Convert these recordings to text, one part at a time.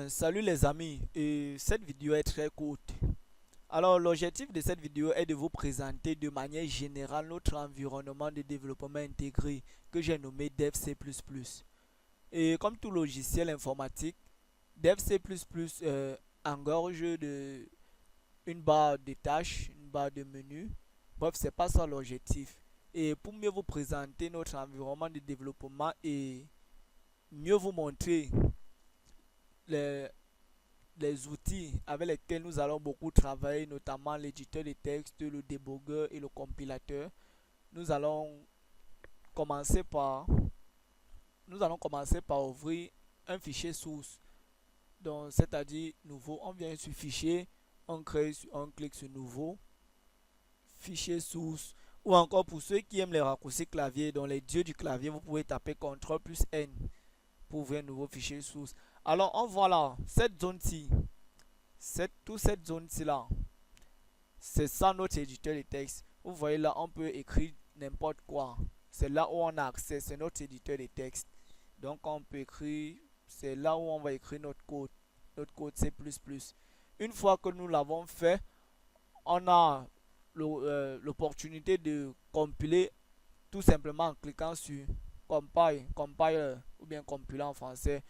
Salut les amis, et cette vidéo est très courte. Alors l'objectif de cette vidéo est de vous présenter de manière générale notre environnement de développement intégré que j'ai nommé DevC++. Et comme tout logiciel informatique, DevC++ engorge une barre de tâches, une barre de menu. Bref, c'est pas ça l'objectif. Et pour mieux vous présenter notre environnement de développement et mieux vous montrer les, les outils avec lesquels nous allons beaucoup travailler, notamment l'éditeur de texte, le débogueur et le compilateur, nous allons commencer par ouvrir un fichier source. Donc c'est-à-dire nouveau, on vient sur fichier, on clique sur nouveau, fichier source, ou encore pour ceux qui aiment les raccourcis clavier, dans les dieux du clavier, vous pouvez taper CTRL plus N pour ouvrir un nouveau fichier source. Alors on voit là, cette zone-ci, toute cette zone-ci là, c'est ça notre éditeur de texte. Vous voyez là, on peut écrire n'importe quoi. C'est là où on a accès, c'est notre éditeur de texte. Donc on peut écrire, c'est là où on va écrire notre code C++. Une fois que nous l'avons fait, on a l'opportunité de compiler tout simplement en cliquant sur compile ou bien compiler en français.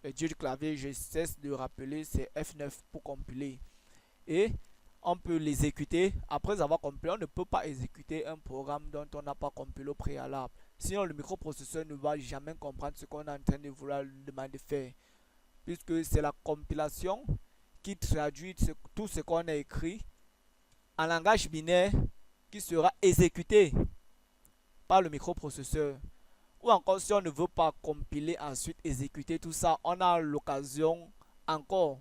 Le dieu du clavier, je cesse de rappeler, c'est F9 pour compiler. Et on peut l'exécuter. Après avoir compilé, on ne peut pas exécuter un programme dont on n'a pas compilé au préalable. Sinon, le microprocesseur ne va jamais comprendre ce qu'on est en train de vouloir lui demander de faire. Puisque c'est la compilation qui traduit tout ce qu'on a écrit en langage binaire qui sera exécuté par le microprocesseur. Ou encore, si on ne veut pas compiler, ensuite exécuter tout ça, on a l'occasion encore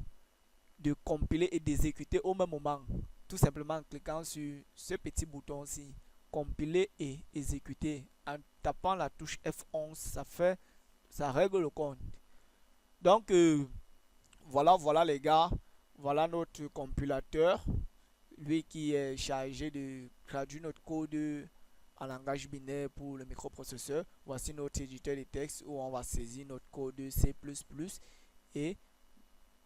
de compiler et d'exécuter au même moment. Tout simplement en cliquant sur ce petit bouton-ci, compiler et exécuter. En tapant la touche F11, ça règle le compte. Donc, voilà les gars. Voilà notre compilateur. Lui qui est chargé de traduire notre code en langage binaire pour le microprocesseur. Voici notre éditeur de texte où on va saisir notre code C++. Et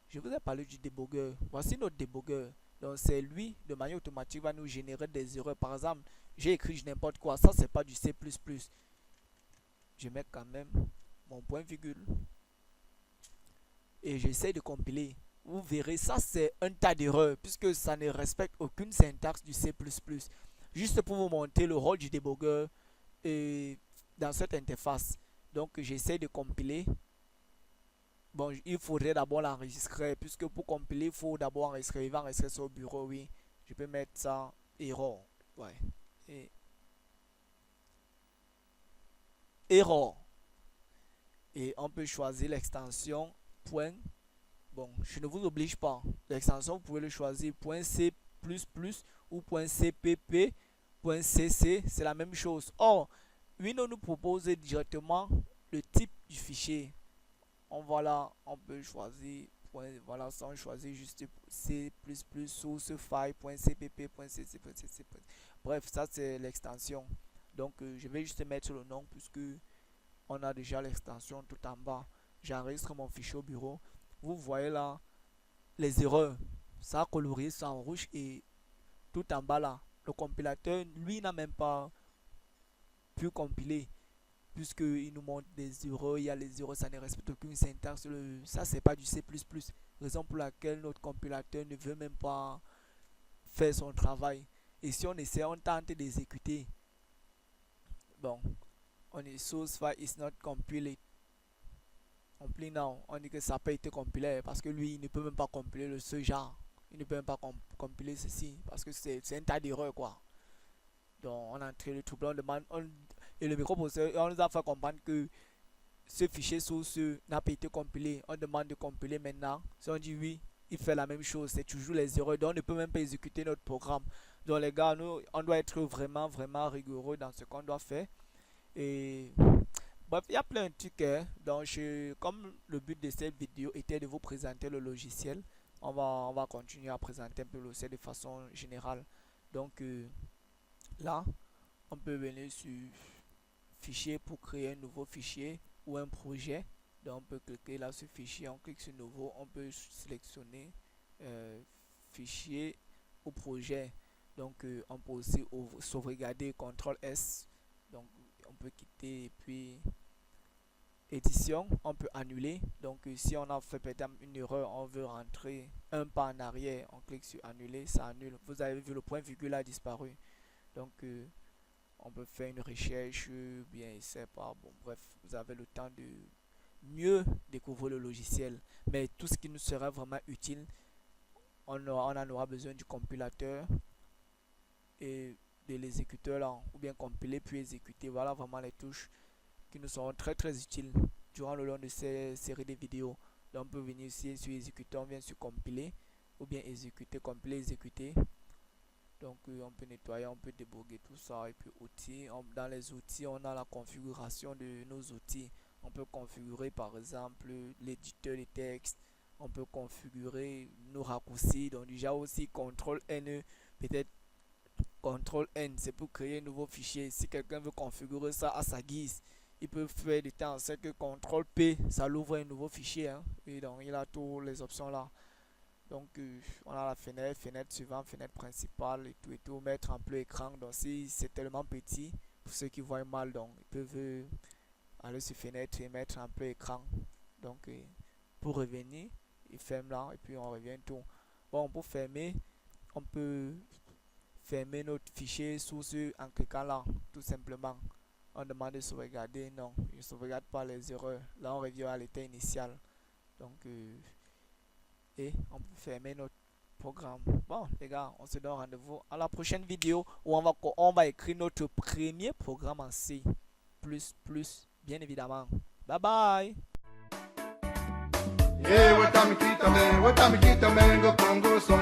je vous ai parlé du débogueur. Voici notre débogueur. Donc c'est lui, de manière automatique, va nous générer des erreurs. Par exemple, j'ai écrit n'importe quoi. Ça, c'est pas du C++. Je mets quand même mon point virgule. Et j'essaie de compiler. Vous verrez, ça c'est un tas d'erreurs puisque ça ne respecte aucune syntaxe du C++. Juste pour vous montrer le rôle du débogueur dans cette interface. Donc j'essaie de compiler. Bon, il faudrait d'abord l'enregistrer puisque pour compiler, il faut d'abord enregistrer. Il va enregistrer sur le bureau, oui. Je peux mettre ça, erreur. Ouais. Et erreur. Et on peut choisir l'extension point. Bon, je ne vous oblige pas. L'extension, vous pouvez le choisir .c++ ou .cpp, .cc, c'est la même chose. Or, Windows nous propose directement le type du fichier. Voilà, on peut choisir, voilà, ça on choisit juste C++ source file .cpp, .cc, .cc. Bref, ça c'est l'extension. Donc, je vais juste mettre le nom puisque on a déjà l'extension tout en bas. J'enregistre mon fichier au bureau. Vous voyez là les erreurs. Ça a colorié ça en rouge et tout en bas là. Le compilateur, lui, n'a même pas pu compiler puisqu'il nous montre des erreurs. Il y a les erreurs, ça ne respecte aucune syntaxe. Ça, c'est pas du C++. Raison pour laquelle notre compilateur ne veut même pas faire son travail. Et si on essaie, on tente d'exécuter. Bon, on est source file is not compiled. Compile now, on dit que ça n'a pas été compilé parce que lui il ne peut même pas compiler ce genre, il ne peut même pas compiler ceci parce que c'est un tas d'erreurs quoi. Donc on a entré le trouble, on demande et le microprocesseur on nous a fait comprendre que ce fichier source n'a pas été compilé. On demande de compiler maintenant. Si on dit oui, il fait la même chose, c'est toujours les erreurs, donc on ne peut même pas exécuter notre programme. Donc les gars, nous on doit être vraiment rigoureux dans ce qu'on doit faire. Et bref, il y a plein de trucs. Donc, comme le but de cette vidéo était de vous présenter le logiciel, on va continuer à présenter un peu le logiciel de façon générale. Donc, Là, on peut venir sur fichier pour créer un nouveau fichier ou un projet. Donc on peut cliquer là sur fichier, on clique sur nouveau, on peut sélectionner fichier ou projet. Donc on peut aussi sauvegarder CTRL S. Donc on peut quitter et puis édition, on peut annuler. Donc si on a fait peut-être une erreur, on veut rentrer un pas en arrière, on clique sur annuler, ça annule. Vous avez vu le point virgule a disparu. Donc on peut faire une recherche, bien c'est pas bon, bref, vous avez le temps de mieux découvrir le logiciel. Mais tout ce qui nous sera vraiment utile, on en aura besoin du compilateur et de l'exécuteur là, ou bien compiler puis exécuter. Voilà vraiment les touches qui nous seront très utiles durant le long de ces séries de vidéos. Donc on peut venir ici sur exécuteur, on vient sur compiler, ou bien exécuter, compiler, exécuter. Donc on peut nettoyer, on peut déboguer tout ça. Et puis outils, dans les outils on a la configuration de nos outils. On peut configurer par exemple l'éditeur de texte, on peut configurer nos raccourcis. Donc déjà aussi CTRL N, peut-être CTRL N c'est pour créer un nouveau fichier. Si quelqu'un veut configurer ça à sa guise, il peut faire de temps en temps que CTRL P ça l'ouvre un nouveau fichier, hein. Et donc il a toutes les options là. Donc on a la fenêtre suivante, fenêtre principale et tout, mettre en plein écran. Donc si c'est tellement petit, pour ceux qui voient mal, donc ils peuvent aller sur fenêtre et mettre en plein écran. Donc pour revenir, il ferme là et puis on revient tout. Bon, pour fermer, on peut fermer notre fichier source en cliquant là, tout simplement. On demande de sauvegarder, non, il ne sauvegarde pas les erreurs. Là on revient à l'état initial. Donc et on peut fermer notre programme. Bon les gars, on se donne rendez-vous à la prochaine vidéo où on va écrire notre premier programme en C++, bien évidemment. Bye bye. Wetamikita me, go Congo some.